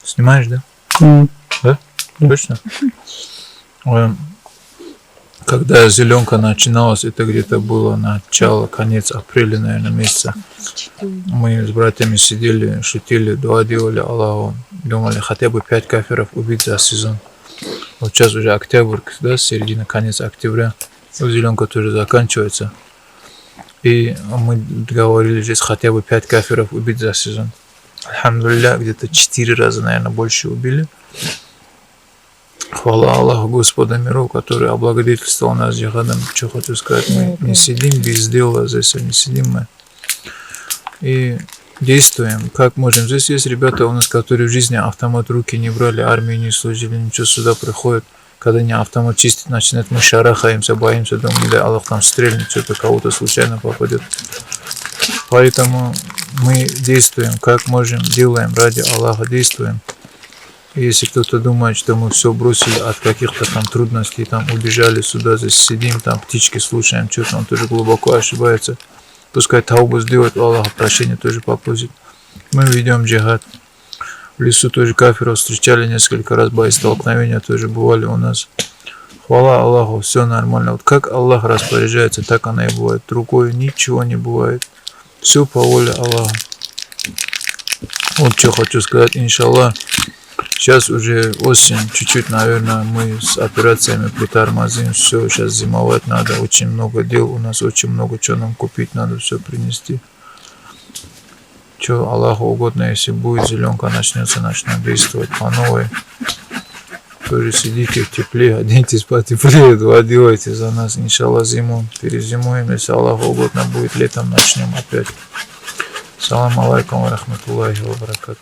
Снимаешь, да? Да? Точно? Когда зеленка начиналась, это где-то было начало, конец апреля, наверное, месяца. Мы с братьями сидели, шутили, дуа делали Аллаху, думали хотя бы 5 кафиров убить за сезон. Вот сейчас уже октябрь, да, середина, конец октября, зеленка тоже заканчивается. И мы договорились здесь хотя бы 5 кафиров убить за сезон. Альхамдулилля, где-то 4 раза, наверное, больше убили. Хвала Аллаху, Господа миров, который облагодетельствовал нас джихадом. Что хочу сказать, мы не сидим без дела здесь, не сидим мы. И действуем, как можем. Здесь есть ребята у нас, которые в жизни автомат в руки не брали, армию не служили, ничего, сюда приходят. Когда не автомат чистить начинает, мы шарахаемся, боимся, думаем, да Аллах там стрельнет, что-то кого-то случайно попадет. Поэтому мы действуем, как можем, делаем ради Аллаха, действуем. И если кто-то думает, что мы все бросили от каких-то там трудностей, там убежали сюда, здесь сидим, там птички слушаем, что-то, он тоже глубоко ошибается. Пускай таубу сделает, у Аллаха прощения тоже попросит. Мы ведем джихад. В лесу тоже кафиров встречали несколько раз, боестолкновения тоже бывали у нас. Хвала Аллаху, все нормально. Вот как Аллах распоряжается, так оно и бывает. Рукой ничего не бывает. Все по воле Аллаха. Вот что хочу сказать, иншаллах. Сейчас уже осень, чуть-чуть, наверное, мы с операциями притормозим. Все, сейчас зимовать надо, очень много дел у нас, очень много чего нам купить, надо все принести. Что Аллаху угодно, если будет зеленка начнется, начнем действовать по новой. Тоже сидите в тепле, оденьтесь потеплее, дуа делайте за нас, иншаллах, зиму перезимуем, если Аллаху угодно будет, летом начнем опять. Салам алейкум ва рахматуллахи ва баракату.